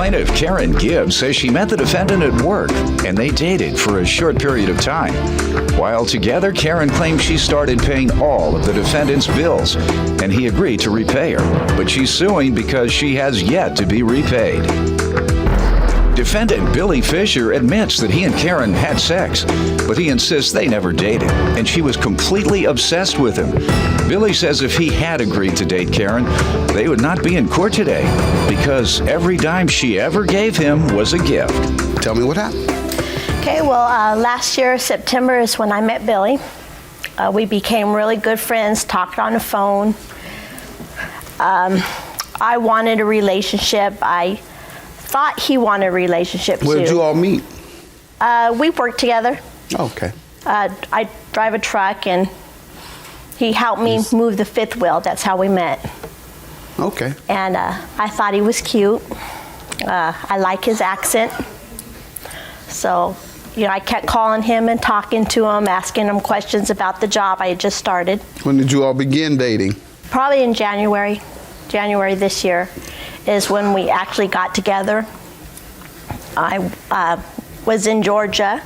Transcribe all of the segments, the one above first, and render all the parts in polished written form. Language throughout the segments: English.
Plaintiff Karen Gibbs says she met the defendant at work, and they dated for a short period of time. While together, Karen claims she started paying all of the defendant's bills, and he agreed to repay her. But she's suing because she has yet to be repaid. Defendant Billy Fisher admits that he and Karen had sex, but he insists they never dated, and she was completely obsessed with him. Billy says if he had agreed to date Karen, they would not be in court today, because every dime she ever gave him was a gift. Tell me what happened. Okay, well, last year, September is when I met Billy. We became really good friends, talked on the phone. I wanted a relationship. I thought he wanted a relationship too. Where did you all meet? We worked together. Okay. I drive a truck and he helped me move the fifth wheel. That's how we met. Okay. And I thought he was cute. I like his accent. So, you know, I kept calling him and talking to him, asking him questions about the job I had just started. When did you all begin dating? Probably in January this year is when we actually got together. I was in Georgia,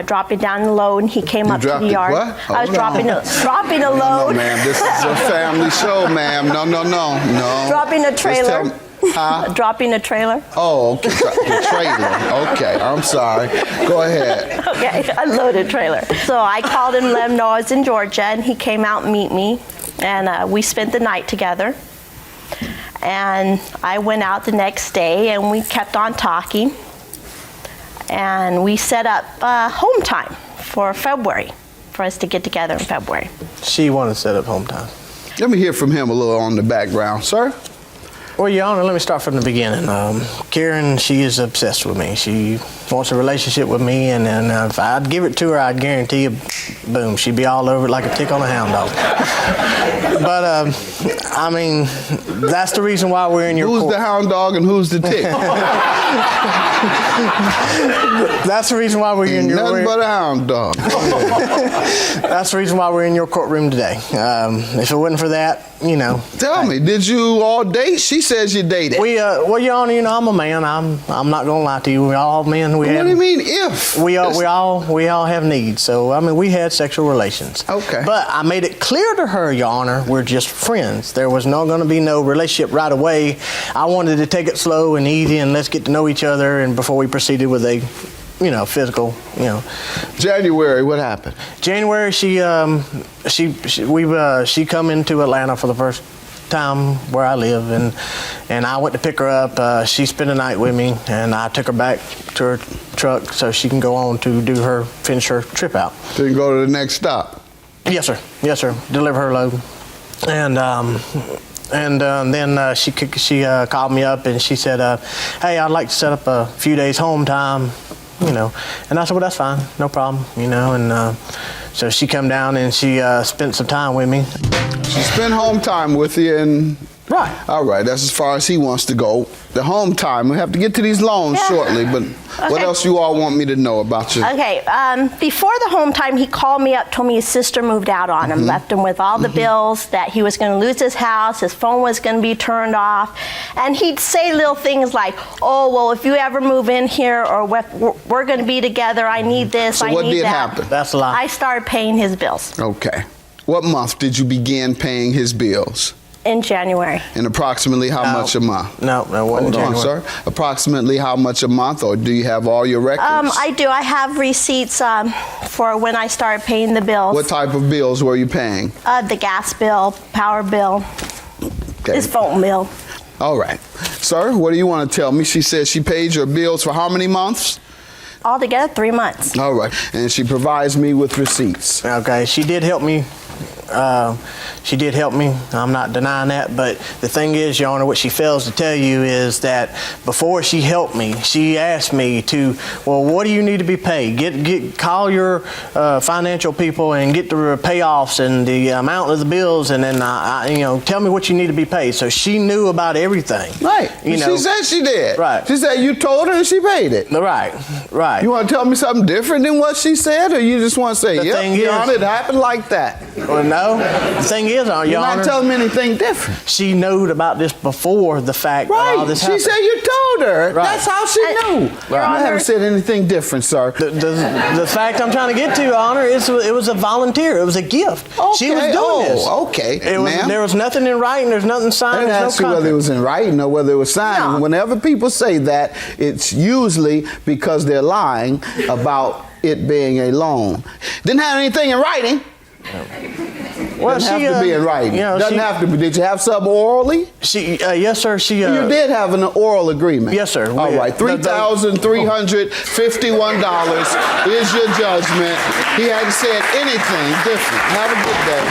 dropping down the load, and he came up to the yard. What? I was dropping a load. No, ma'am, this is a family show, ma'am. No. Dropping a trailer. Huh? Dropping a trailer. Oh, okay. The trailer. Okay, I'm sorry. Go ahead. Okay, a loaded trailer. So I called him, let him know I was in Georgia, and he came out and meet me, and we spent the night together. And I went out the next day, and we kept on talking, and we set up home time for February, for us to get together in February. She wanted to set up home time. Let me hear from him a little on the background, sir. Well, Your Honor, let me start from the beginning. Karen, she is obsessed with me. She wants a relationship with me, and if I'd give it to her, I'd guarantee you, boom, she'd be all over it like a tick on a hound dog. But, I mean, that's the reason why we're in your court. Who's the hound dog and who's the tick? That's the reason why we're in your nothing but a hound dog. That's the reason why we're in your courtroom today. If it wasn't for that, you know. Tell me, did you all date? She says you dated. Well, Your Honor, you know, I'm a man. I'm not gonna lie to you. We all men. What do you mean if? We all have needs. So I mean, we had sexual relations. Okay. But I made it clear to her, Your Honor, we're just friends. There was not going to be no relationship right away. I wanted to take it slow and easy, and let's get to know each other, and before we proceeded with a, you know, physical, you know. January, what happened? January, she come into Atlanta for the first time where I live, and I went to pick her up. She spent the night with me, and I took her back to her truck so she can go on to finish her trip out. Then go to the next stop. Yes, sir. Yes, sir. Deliver her load, and then she called me up and she said, "Hey, I'd like to set up a few days home time." You know, and I said, well, that's fine, no problem, you know, and so she come down and she spent some time with me. She spent home time with you, and right. All right, that's as far as he wants to go. The home time, we have to get to these loans shortly, but what else you all want me to know about you? Okay, before the home time, he called me up, told me his sister moved out on him, left him with all the bills, that he was going to lose his house, his phone was going to be turned off, and he'd say little things like, oh, well, if you ever move in here, or we're going to be together, I need this, so I need that. what did happen? That's a lie. I started paying his bills. Okay. What month did you begin paying his bills? In January. And approximately how much a month? No, it wasn't Hold on, sir. Approximately how much a month, or do you have all your records? I do. I have receipts for when I started paying the bills. What type of bills were you paying? The gas bill, power bill, his phone bill. All right. Sir, what do you want to tell me? She says she paid your bills for how many months? Altogether, 3 months. All right. And she provides me with receipts. Okay, she did help me. I'm not denying that, but the thing is, Your Honor, what she fails to tell you is that before she helped me, she asked me to, well, what do you need to be paid? Call your financial people and get the payoffs and the amount of the bills, and then you know, tell me what you need to be paid. So she knew about everything. Right. You know, she said she did. Right. She said you told her and she paid it. Right. Right. You want to tell me something different than what she said, or you just want to say, The yep, thing Your is- Honor, it happened like that? Well, No, the thing is, Your You're Honor, not telling me anything different. she knew about this before the fact that all Right. this She happened. said you told her. Right. That's how she knew. Your I Honor- haven't said anything different, sir. The fact I'm trying to get to, Your Honor, is it was a volunteer. It was a gift. She was doing this. Okay. There was nothing in writing. There's nothing I signed. didn't There's ask no you whether it contract. was in writing or whether it was signed. No. Whenever people say that, it's usually because they're lying about it being a loan. Didn't have anything in writing. Well, Doesn't have to be in writing. You know, Doesn't have to be. Did you have sub orally? Yes, sir. She. You did have an oral agreement. Yes, sir. All right. $3,351 is your judgment. He hadn't said anything different. Have a good day.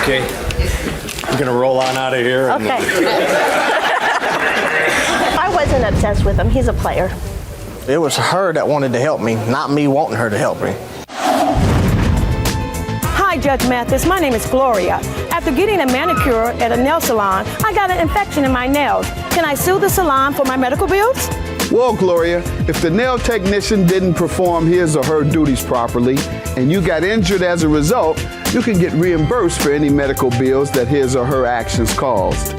Okay. We're going to roll on out of here. and- Okay. I wasn't obsessed with him. He's a player. It was her that wanted to help me, not me wanting her to help me. Hi, Judge Mathis. My name is Gloria. After getting a manicure at a nail salon, I got an infection in my nails. Can I sue the salon for my medical bills? Well, Gloria, if the nail technician didn't perform his or her duties properly and you got injured as a result, you can get reimbursed for any medical bills that his or her actions caused.